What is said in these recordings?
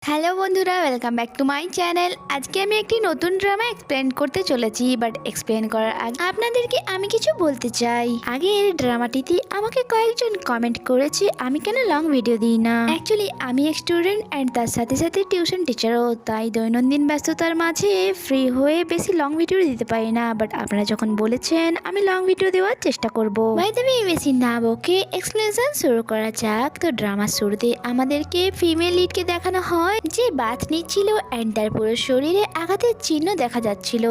Hello বন্ধুরা, welcome back to my channel. আজকে আমি একটি নতুন ড্রামা এক্সপ্লেন করতে চলেছি, বাট এক্সপ্লেন করার আগে আপনাদেরকে আমি কিছু বলতে চাই। আগের ড্রামাটিতে আমাকে কয়েকজন কমেন্ট করেছে আমি কেন লং ভিডিও দিই না। অ্যাকচুয়ালি আমি এক স্টুডেন্ট অ্যান্ড তার সাথে সাথে টিউশন টিচারও, তাই দৈনন্দিন ব্যস্ততার মাঝে ফ্রি হয়ে বেশি লং ভিডিও দিতে পারি না। বাট আপনারা যখন বলেছেন আমি লং ভিডিও দেওয়ার চেষ্টা করবো। বাই দ্য ওয়ে, বেশি না বকে এক্সপ্লেনেশন শুরু করা যাক। তো ড্রামার শুরুতে আমাদেরকে ফিমেল লিডকে দেখানো হয় যে বাথ নিচ্ছিল এন্ড তার পুরো শরীরে আঘাতের চিহ্ন দেখা যাচ্ছিল।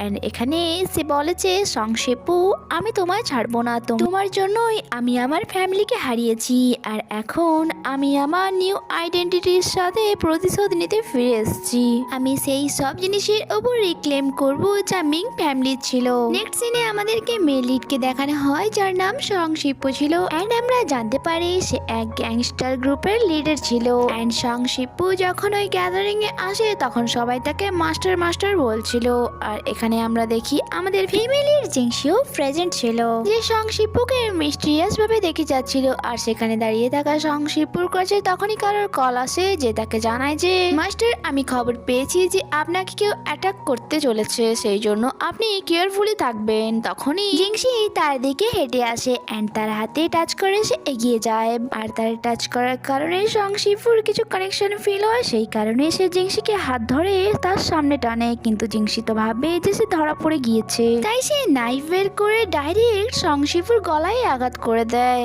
এন্ড এখানে সে বলেছে, সংক্ষেপু আমি তোমায় ছাড়বো না, তোমার জন্যই আমি আমার ফ্যামিলিকে হারিয়েছি, আর এখন আমি আমার নিউ আইডেন্টিটির সাথে প্রতিশোধ নিতে ফিরে এসেছি। আমি সেই সব জিনিসের ওপর রিক্লেম করব যা মিং ফ্যামিলি ছিল। নেক্সট সিনে আমাদেরকে মেল লিডকে দেখানো হয় যার নাম সংক্ষিপ্য ছিল, এন্ড আমরা জানতে পারি সে এক গ্যাংস্টার গ্রুপের লিডার ছিল। এন্ড সংক্ষিপ্য যখন ওই গ্যাদারিং এ আসে তখন সবাই তাকে মাস্টার মাস্টার বলছিল। আর এখানে আমরা দেখি আমাদের ফ্যামিলির জিংসিও প্রেজেন্ট ছিল, যে সংক্ষিপ্যকে মিস্টিরিয়াস ভাবে দেখে যাচ্ছিল। আর সেখানে দাঁড়িয়ে থাকা সংক্ষিপ্যর কাছে তখনই কারোর কল আসে যে তাকে জানায় যে মাস্টার, আমি খবর পেয়েছি যে আপনাকে কেউ অ্যাটাক করতে চলেছে, সেই জন্য আপনি কেয়ারফুলি থাকবেন। তখনই জিংসি তার দিকে হেঁটে আসে এন্ড তার হাতে টাচ করে সে এগিয়ে যায়। আর তার টাচ করার কারণে সংক্ষিপ্যর কিছু কানেকশন ফিল হয়, সেই কারণে সে জিংসিকে হাত ধরে তার সামনে টানে। কিন্তু জিংসি তো ভাবে যে সে ধরা পড়ে গিয়েছে, তাই সে নাইফ বের করে ডাইরেক্ট সংক্ষিপ্যর গলায় আঘাত করে দেয়।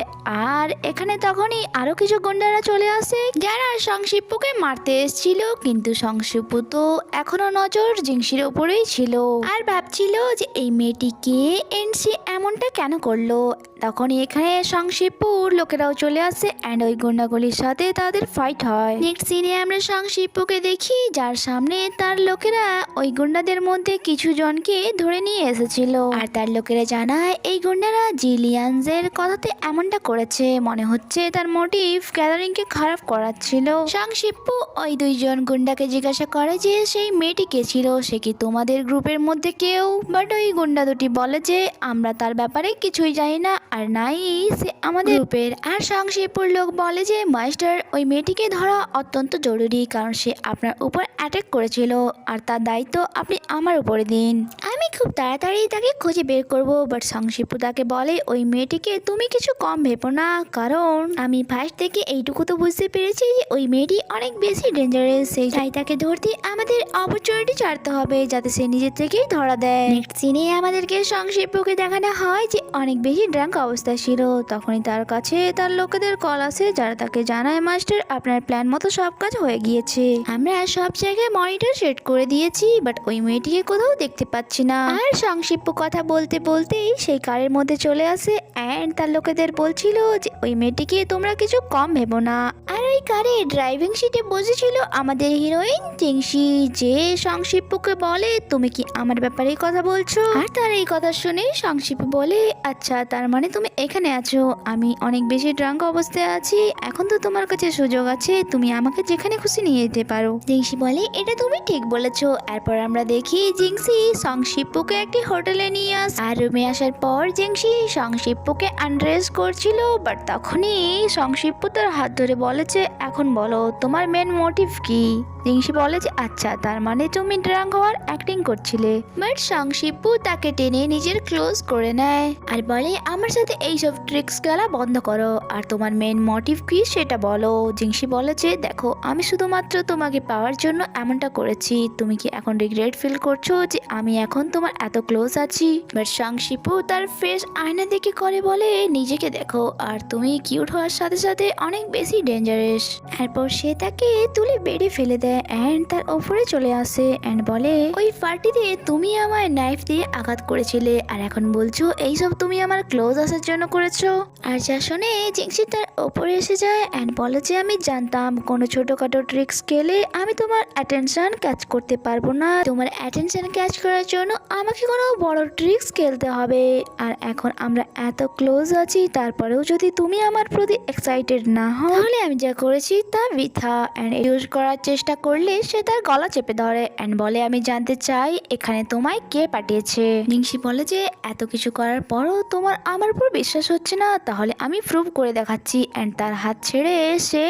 আর এখানে তখনই আরো কিছু গুন্ডারা চলে আসে যারা সংক্ষিপ্যকে মারতে এসেছিল, কিন্তু সংক্ষিপ্য তো এখনো নজর জিংসির উপরেই ছিল আর ভাবছিল যে এই মেয়েটিকে এনসি এমনটা কেন করলো। তখনই এখানে সংক্ষিপ্যর লোকেরাও চলে আসে এন্ড ওই গুন্ডাগুলির সাথে তাদের ফাইট হয়। নেক্সট সিনে আমরা সংক্ষিপ্যকে দেখি যার সামনে তার লোকেরা ওই গুন্ডাদের মধ্যে কিছু জনকে ধরে নিয়ে এসেছিল। আর তার লোকেরা জানায় এই গুন্ডারা জিলিয়ানসের কথাতে এমনটা করেছে, মনে হচ্ছে তার মোটিভ গ্যাদারিং কে খারাপ করার ছিল। সংক্ষিপ্য ওই দুইজন গুন্ডাকে জিজ্ঞাসা করে যে সেই মেয়েটি কে ছিল, সে কি তোমাদের গ্রুপের মধ্যে কেউ। বাট ওই গুন্ডা দুটি বলে যে আমরা তার ব্যাপারে কিছুই জানি না, আর নাই সে আমাদের গ্রুপের। আর সংক্ষিপ্যর লোক বলে যে মাস্টার, ওই মেয়েটিকে ধরা অত্যন্ত জরুরি, কারণ সে আপনার উপর অ্যাটাক করেছিল আর তার দায়িত্ব আপনি আমার উপরে দিন। আমি খুব তাড়াতাড়ি তাকে খুঁজে বের করব। বাট সংক্ষিপ্য তাকে বলে ওই মেয়েটিকে তুমি কিছু কম ভেবো না, কারণ আমি ফার্স্ট থেকে এইটুকু তো বুঝতে পেরেছি যে ওই মেয়েটি অনেক বেশি ডেঞ্জারাস, তাই তাকে ধরতে আমাদের অপরচুনিটি ছাড়তে হবে যাতে সে নিজের থেকেই ধরা দেয়। নেক্সট সিনে আমাদেরকে সংক্ষিপ্যকে দেখানো হয় যে অনেক বেশি ড্রাঙ্ক অবস্থায় ছিল। তখনই তার কাছে তার লোকেদের কল আসে যারা তাকে জানায়, মাস্টার আপনার প্ল্যান মতো সব কাজ হয়ে গিয়েছে, আমরা সব জায়গায় মনিটর সেট করে দিয়েছি, বাট ওই মেয়েটিকে কোথাও দেখতে পাচ্ছি না। আর সংক্ষিপ্য কথা বলতে বলতেই সেই কারের মধ্যে চলে আসে এন্ড তার লোকেদের বলছিল যে ওই মেয়েটিকে তোমরা কিছু কম ভেবো না। আর ওই কারে ড্রাইভিং সিটে বসেছিল আমাদের হিরোইন জিংসি, যে সংক্ষিপ্যকে বলে তুমি কি আমার ব্যাপারে কথা বলছো। আর তার এই কথা শুনে সংক্ষিপ্য বলে, আচ্ছা তার মানে তুমি এখানে আছো, আমি অনেক বেশি ড্রাঙ্ক অবস্থায় আছি, এখন তো তোমার কাছে সুযোগ আছে, তুমি আমাকে যেখানে খুশি নিয়ে যেতে পারো। জিংসি বলে এটা তুমি ঠিক বলেছো। এরপর আমরা দেখি জিংসি সংক্ষিপ্যকে একটি হোটেলে নিয়ে আর রুমে আসার পর জিংসি সংক্ষিপ্যকে আন্ড্রেস করছিল। বাট তখনই সংক্ষিপ্য তার হাত ধরে বলেছে, এখন বলো তোমার মেন মোটিভ কি। জিংসি বলে যে আচ্ছা তার মানে তুমি ড্রাঙ্ক হওয়ার অ্যাক্টিং করছিলে। বাট সংক্ষিপ্য তাকে টেনে নিজের ক্লোজ করে নেয় আর বলে আমার সাথে এইসব ট্রিক্স খেলা বন্ধ করো, আর তোমার মেন মোটিভ কি সেটা বলো। জিংসি বলেছে দেখো আমি শুধুমাত্র তোমাকে পাওয়ার জন্য এমনটা করেছি, তুমি কি এখন রিগ্রেট ফিল করছো যে আমি এখন তোমার এত ক্লোজ আছি। বাট সংক্ষিপ্য তার ফেস আয়না দেখে করে বলে নিজেকে দেখো, আর তুমি কিউট হওয়ার সাথে সাথে অনেক বেশি ডেঞ্জারাস। এরপর সে তাকে তুলে বেডে ফেলে দেয় এন্ড তার ওপরে চলে আসে এন্ড বলে ওই পার্টিতে তুমি আমায় নাইফ দিয়ে আঘাত করেছিলে, আর এখন বলছো এইসব তুমি আমার ক্লোজ আসার জন্য করেছো। আর যা শুনে জিংসি তার ওপরে এসে যায় এন্ড বলে যে আমি জানতাম কোনো ছোটখাটো ট্রিক্স খেলে আমি তোমার অ্যাটেনশন ক্যাচ করতে পারবো না, তোমার অ্যাটেনশন ক্যাচ করার জন্য আমাকে কোনো বড় ট্রিক্স খেলতে হবে। আর এখন আমরা এত ক্লোজ আছি, তারপরেও যদি তুমি আমার প্রতি এক্সাইটেড না হও তাহলে আমি যা করেছি তা বৃথা। এন্ড ইউজ করার চেষ্টা করলে সে তার গলা চেপে ধরে অ্যান্ড বলে আমি জানতে চাই এখানে তোমায় কে পাঠিয়েছে। জিংসি বলে যে এত কিছু করার পরও তোমার আমার উপর বিশ্বাস হচ্ছে না, তাহলে আমি প্রুভ করে দেখাচ্ছি। অ্যান্ড তার হাত ছেড়ে সে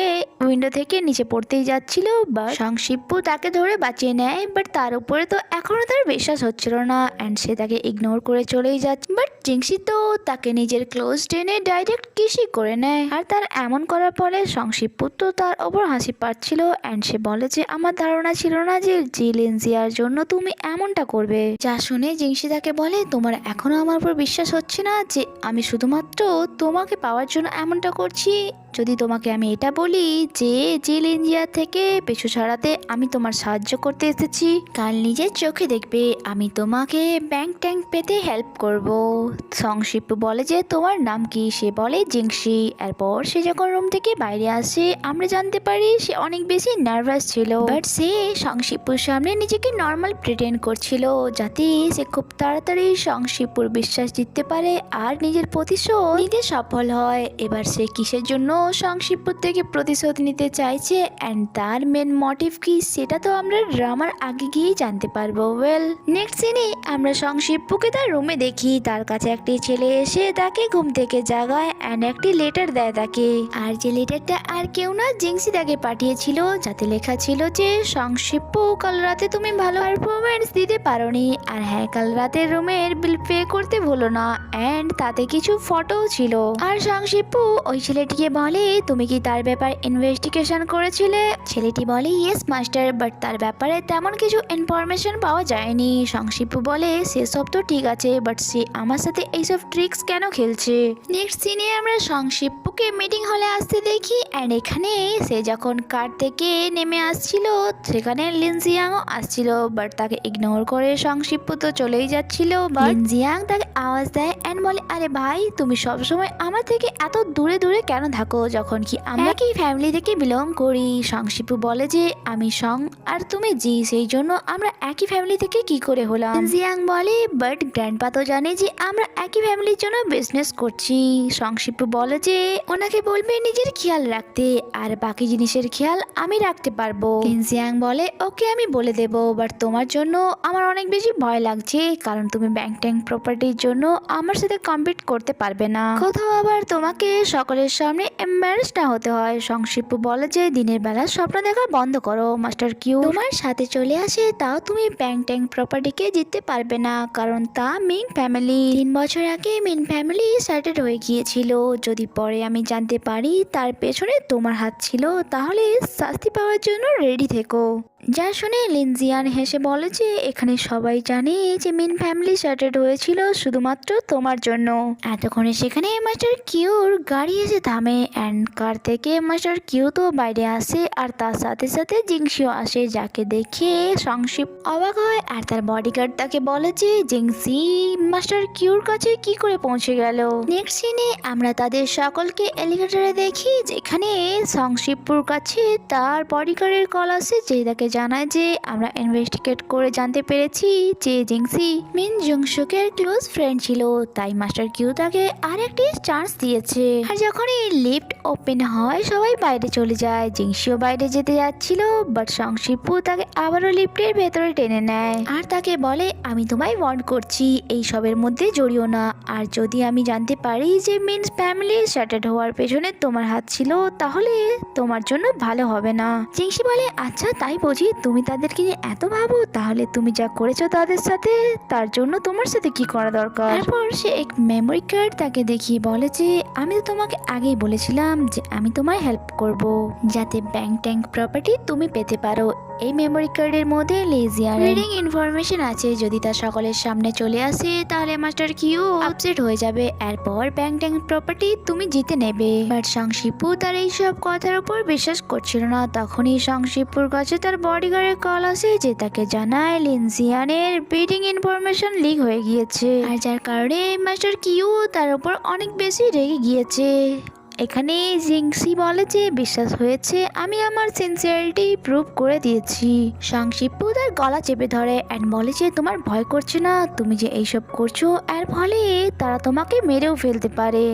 উইন্ডো থেকে নিচে পড়তেই যাচ্ছিল, বাট সংশিপ্পু তাকে ধরে বাঁচিয়ে নেয়। বাট তার উপরে তো এখনো তার বিশ্বাস হচ্ছিল না অ্যান্ড সে তাকে ইগনোর করে চলেই যাচ্ছে। বাট জিংসি তো তাকে নিজের ক্লোজ টেনে ডাইরেক্ট কিসই করে নেয়। আর তার এমন করার পরে সংশিপ্পু তো তার ওপর হাসি পাচ্ছিল অ্যান্ড সে বলে যে আমার ধারণা ছিল না যে জিলেনজিয়ার জন্য তুমি এমনটা করবে। যা শুনে জিংসি তাকে বলে তোমার এখনো আমার উপর বিশ্বাস হচ্ছে না যে আমি শুধুমাত্র তোমাকে পাওয়ার জন্য এমনটা করছি। যদি তোমাকে আমি এটা বলি যে জিলেনজিয়া থেকে পিছু ছাড়াতে আমি তোমার সাহায্য করতে এসেছি, কাল নিজের চোখে দেখবে আমি তোমাকে ব্যাংক ট্যাঙ্ক পেতে হেল্প করব। সংশিপ্পু বলে যে তোমার নাম কি? সে বলে জিংসি। এরপর সে যখন রুম থেকে বাইরে আসে আমরা জানতে পারি সে অনেক বেশি নার্ভাস ছিল, বাট সে সংশিপ্পুর সামনে নিজেকে নর্মাল প্রিটেন্ড করছিল যাতে সে খুব তাড়াতাড়ি সংশিপ্পুর বিশ্বাস জিততে পারে আর নিজের প্রতিশোধ নিতে সফল হয়। এবার সে কিসের জন্য সংশিপ্পুর থেকে প্রতিশোধ নিতে চাইছে অ্যান্ড তার মেন মোটিভ কি সেটা তো আমরা ড্রামার আগে গিয়েই জানতে পারবো। ওয়েল, নেক্সট সিনে আমরা সংশিপ্পুকে তার রুমে দেখি। তার কাছে একটি ছেলে এসে তাকে ঘুম থেকে জাগায় অ্যান্ড একটি লেটার দেয় তাকে। আর যে লেটারটা আর কেউ না, জিংসি তাকে পাঠিয়েছিল, যাতে লেখা ছিল যে সংশিপ্পু কাল রাতে তুমি ভালো পারফরমেন্স দিতে পারোনি, আর হ্যাঁ কাল রাতের রুমের বিল পে করতে ভুলো না। অ্যান্ড তাতে কিছু ফটো ছিল। আর সংশিপ্পু ওই ছেলেটিকে বলে তুমি কি তার ব্যাপারে ইনভেস্টিগেশন করেছিলে? ছেলেটি বলে ইয়েস মাস্টার, বাট তার ব্যাপারে তেমন কিছু ইনফরমেশন পাওয়া যায়নি। সংশিপ্পু বলে সেসব তো ঠিক আছে, বাট সে আমার সাথে এইসব ট্রিক্স কেন খেলছে। নেক্সট সিনে আমরা সংশিপ্পুকে মিটিং হলে আসতে দেখি অ্যান্ড এখানে সে যখন কার থেকে নেমে আসছিল সেখানে লিনজিয়াংও আসছিল, বাট তাকে ইগনোর করে সংশিপ্পু তো চলেই যাচ্ছিল। বাট লিনজিয়াং তাকে আওয়াজ দেয় অ্যান্ড বলে আরে ভাই তুমি সবসময় আমার থেকে এত দূরে দূরে কেন থাকো যখন কি আমরা কি ফ্যামিলি থেকে বিলং করি। সংশিপ্পু বলে যে আমি সং আর তুমি জি, সেই জন্য আমরা একই ফ্যামিলি থেকে কি করে হলাম। লিনজিয়াং বলে বাট গ্র্যান্ডপা তো জানে যে আমরা একই ফ্যামিলির জন্য বিজনেস করছি। সংশিপ্পু বলে যে ওনাকে বলবে নিজের খেয়াল রাখতে আর বাকি জিনিসের খেয়াল আমি রাখতে পারবো। লিনজিয়াং বলে ওকে আমি বলে দেবো, বাট তোমার জন্য আমার অনেক বেশি ভয় লাগছে কারণ তুমি ব্যাংক ট্যাঙ্ক প্রপার্টির জন্য আমার সাথে কম্পিট করতে পারবে না, কোথাও আবার তোমাকে সকলের সামনে এম্বারেস না হতে হয়। সংশিপ্পু বলে যে দিনের বেলা স্বপ্ন দেখা বন্ধ করো, মাস্টার কিউ তোমার সাথে চলে আসে তাও তুমি ব্যাংক ট্যাঙ্ক প্রপার্টিকে জিততে পারবে না কারণ তা মিন ফ্যামিলি। 3 বছর আগে মিন ফ্যামিলি সেটেল হয়ে গিয়েছিল, যদি পরে আমি জানতে পারি তার পেছনে তোমার হাত ছিল তাহলে শাস্তি পাওয়ার জন্য রেডি থেকো। যা শুনে লিনজিয়ান হেসে বলে যে এখানে সবাই জানে যে মিন ফ্যামিলি সেটেল হয়েছিল শুধুমাত্র তোমার জন্য। এতক্ষণে সেখানে মাস্টার কিউর গাড়ি এসে থামে অ্যান্ড কার থেকে মাস্টার কিউ তো বাইরে আসে আর তার সাথে সাথে জিংসিও আসে, যাকে দেখে সংশিপ অবাক হয় আর তার বডিগার্ড তাকে বলে যে জিংসি মাস্টার কিউর কাছে কি করে পৌঁছে গেল। নেক্সট সিনে আমরা তাদের সকলকে এলিভেটরে দেখি, যেখানে সংশিপুর কাছে তার বডিগার্ডের কল আসে, যে তাকে জানায় যে আমরা ইনভেস্টিগেট করে জানতে পেরেছি যে জিংসি মিন জংশুকের ক্লোজ ফ্রেন্ড ছিল, তাই মাস্টার কিউ তাকে আর একটি চান্স দিয়েছে। আর যখন এই লিফট ওপেন হয় সবাই বাইরে চলে যায়, জিংসিও বাইরে যেতে যাচ্ছিল, বাট সংশিপু তাকে আবারও লিফটের ভেতরে টেনে নেয় আর তাকে বলে আমি তোমায় ওয়ার্ন করছি এই সবের মধ্যে জড়িও না, আর যদি আমি জানতে পারি যে মিন্স ফ্যামিলি সেটেল হওয়ার পেছনে তোমার হাত ছিল তাহলে তোমার জন্য ভালো হবে না। জিংসি বলে আচ্ছা তাই বুঝি, তুমি তাদেরকে নিয়ে এত ভাবো, তাহলে তুমি যা করেছো তাদের সাথে তার জন্য তোমার সাথে কি করা দরকার। তারপর সে এক মেমোরি কার্ড তাকে দেখিয়ে বলে যে আমি তো তোমাকে আগেই বলেছিলাম যে আমি তোমায় হেল্প করব যাতে ব্যাংক ট্যাঙ্ক প্রপার্টি তুমি পেতে পারো। এই মেমোরি কার্ডের মধ্যে লেজিয়ার রিডিং ইনফরমেশন আছে, যদি তা সকলের সামনে চলে আসে তাহলে মাস্টার কিউ আপসেট হয়ে যাবে, এরপর ব্যাংক ট্যাঙ্ক প্রপার্টি তুমি জিতে নেবে। বাট সংশিপু তার এইসব কথার উপর বিশ্বাস করছিল না। তখনই সংশিপুর কাছে তার বডিগার্ডের কল আসে, যে তাকে জানায় লিনজিয়ানের রিডিং ইনফরমেশন লিক হয়ে গিয়েছে, আর যার কারণে মাস্টার কিউ তার উপর অনেক বেশি রেগে গিয়েছে। এখানে জিংসি বলে যে বিশ্বাস হয়েছে, আমি আমার সিনসিয়ারিটি প্রুভ করে দিয়েছি। সংশিপ্পু তার গলা চেপে ধরে অ্যান্ড বলে যে তোমার ভয় করছে না? তুমি যে এইসব করছো এর ফলে তারা তোমাকে মেরেও ফেলতে পারে।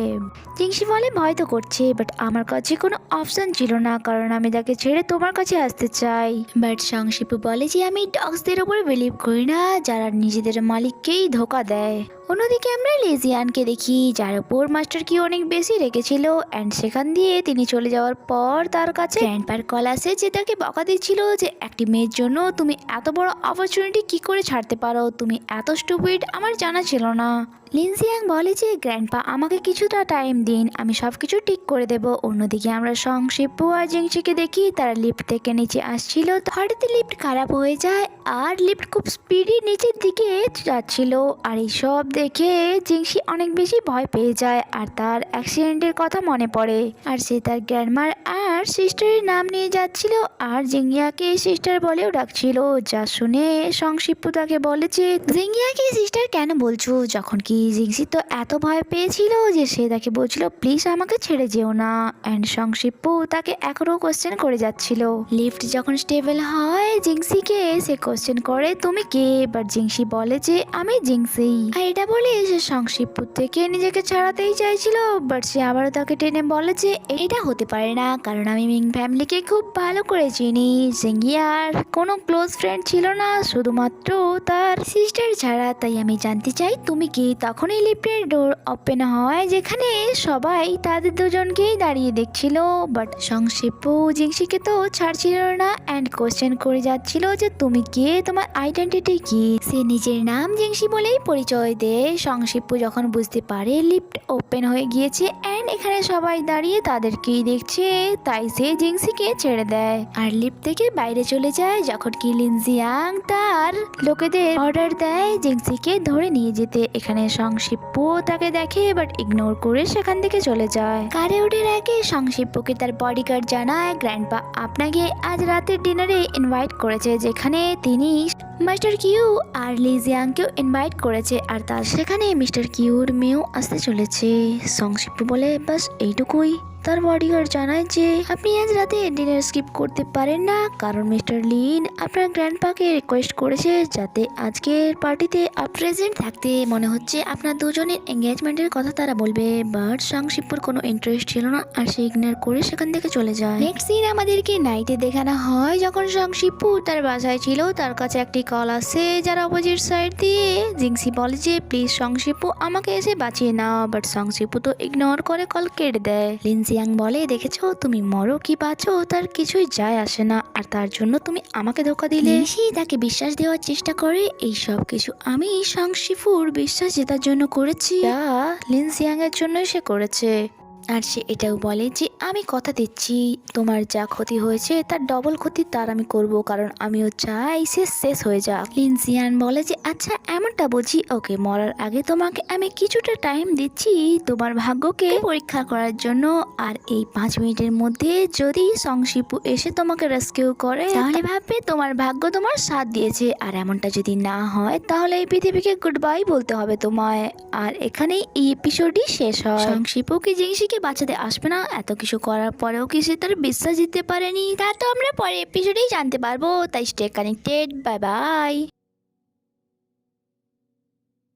জিংসি বলে ভয় তো করছে, বাট আমার কাছে কোনো অপশন ছিল না, কারণ আমি তাকে ছেড়ে তোমার কাছে আসতে চাই। বাট সংশিপ্পু বলে যে আমি ডগসদের উপর বিলিভ করি না, যারা নিজেদের মালিককেই ধোকা দেয়। অন্যদিকে আমরা লেজিয়ানকে দেখি, যার উপর মাস্টার কি অনেক বেশি রেখেছিল অ্যান্ড সেখান দিয়ে তিনি চলে যাওয়ার পর তার কাছে গ্র্যান্ডপার কল আসে, যে তাকে বকা দিচ্ছিল যে একটি মেয়ের জন্য তুমি এত বড় অপরচুনিটি কি করে ছাড়তে পারো, তুমি এত স্টুপিড, আমার জানা ছিল না। লিনজিয়াং বলে যে গ্র্যান্ডপা আমাকে কিছুটা টাইম দিন, আমি সব কিছু ঠিক করে দেব। অন্যদিকে আমরা সংশিপ্পু আর জিংসিকে দেখি, তারা লিফট থেকে নিচে আসছিল, হঠাৎ লিফট খারাপ হয়ে যায় আর লিফট খুব স্পিডি নিচের দিকে যাচ্ছিল। আর এই সব দেখে জিংসি অনেক বেশি ভয় পেয়ে যায় আর তার অ্যাক্সিডেন্টের কথা মনে পড়ে। আর সে তার গ্র্যান্ডমার আর সিস্টারের নাম নিয়ে যাচ্ছিল আর জিংয়াকে সিস্টার বলেও ডাকছিল, যা শুনে সংশিপ্পু তাকে বলে যে জিংয়াকে সিস্টার কেন বলছো, যখন কি জিংসি তো এত ভয় পেয়েছিল যে সে তাকে বলছিল প্লিজ আমাকে ছেড়ে যেও না। অ্যান্ড সংশিপ্পু তাকে এখনো কোশ্চেন করে যাচ্ছিল। লিফট যখন স্টেবল হয় জিংসিকে সে কোশ্চেন করে তুমি কে, বাট জিংসি বলে যে আমি জিংসি। আর এটা বলে সে সংশিপ্পু থেকে নিজেকে ছাড়াতেই চাইছিল, বাট সে আবারও তাকে টেনে বলে যে এটা হতে পারে না, কারণ আমি মিং ফ্যামিলিকে খুব ভালো করে চিনি। জিংয়ার কোনো ক্লোজ ফ্রেন্ড ছিল না, শুধুমাত্র তার সিস্টার ছাড়া, তাই আমি জানতে চাই তুমি কি। তখনই লিফটের ডোর ওপেন হয়, যেখানে সবাই তাদের দুজনকেই দাঁড়িয়ে দেখছিল, বাট সংশিপ্পু জিংসিকে তো ছাড়ছিল না অ্যান্ড কোশ্চেন করে যাচ্ছিল যে তুমি কে, তোমার আইডেন্টিটি কি। সে নিজের নাম জিংসি বলেই পরিচয় দেয়। সংশিপ্পু যখন বুঝতে পারে লিফট ওপেন হয়ে গিয়েছে অ্যান্ড এখানে সবাই দাঁড়িয়ে তাদেরকেই দেখছে, তাই সে জিংসিকে ছেড়ে দেয় আর লিফট থেকে বাইরে চলে যায়। যখন কি লিনজিয়াং তার লোকেদের অর্ডার দেয় জিংসিকে ধরে নিয়ে যেতে, এখানে সংশিপ্পু তাকে দেখে বাট ইগনোর করে সেখান থেকে চলে যায়। কারে ওঠার আগে সংশিপ্পুকে তার বডিগার্ড জানায় গ্র্যান্ডপা আপনাকে আজ রাতের ডিনারে ইনভাইট করেছে, যেখানে তিনি মাস্টার কিউ আর লিজিয়াংকেও ইনভাইট করেছে, আর তার সেখানে মিস্টার কিউর মেয়েও আসতে চলেছে। সংশিপ্পু বলে বাস এইটুকুই। তার বডিগার্ড জানায় যে আপনি আজ রাতে ডিনার স্কিপ করতে পারেন না, কারণ মিস্টার লিন আপনার গ্র্যান্ডপাকে রিকোয়েস্ট করেছে যাতে আজকের পার্টিতে প্রেজেন্ট থাকতে। মনে হচ্ছে আপনার দুজনের এঙ্গেজমেন্টের কথা তারা বলবে, বাট সংশিপ্পুর কোনো ইন্টারেস্ট ছিল না আর সে ইগনোর করে সেখান থেকে চলে যায়। নেক্সট সিন আমাদেরকে নাইটে দেখানো হয়, যখন সংশিপ্পু তার বাসায় ছিল তার কাছে একটি কল আসে, যার অপোজিট সাইড দিয়ে জিংসি বলে যে প্লিজ সংশিপ্পু আমাকে এসে বাঁচিয়ে নাও, বাট সংশিপ্পু তো ইগনোর করে কল কেটে দেয়। লিনজিয়াং বলে দেখেছো তুমি মরো কি বাঁচো তার কিছুই যায় আসে না, আর তার জন্য তুমি আমাকে ধোকা দিলে। সে তাকে বিশ্বাস দেওয়ার চেষ্টা করে এই সব কিছু আমি সংশিপ্পুর বিশ্বাস জেতার জন্য করেছি, যা লিনজিয়াং এর জন্যই সে করেছে। আর সে এটাও বলে যে আমি কথা দিচ্ছি তোমার যা ক্ষতি হয়েছে তার ডবল ক্ষতি তার আমি করব, কারণ আমিও চাই সে শেষ হয়ে যাক। লিনজিয়ান বলে যে আচ্ছা এমনটা বুঝি, ওকে মরার আগে তোমাকে আমি কিছুটা টাইম দিচ্ছি তোমার ভাগ্যকে পরীক্ষা করার জন্য, আর এই 5 মিনিটের মধ্যে যদি সংশিপ্পু এসে তোমাকে রেস্কিউ করে তাহলে ভাববে তোমার ভাগ্য তোমার সাথ দিয়েছে, আর এমনটা যদি না হয় তাহলে এই পৃথিবীকে গুড বাই বলতে হবে তোমায়। আর এখানেই এই এপিসোডই শেষ হয়। সংশিপ্পু কি জিংসিকে বাঁচাতে আসবে না, এত কিছু করার পরেও কি সে তার বিশ্বাস দিতে পারেনি, তা তো আমরা পরে এপিসোডেই জানতে পারবো। তাই স্টে কানেক্টেড, বাই বাই।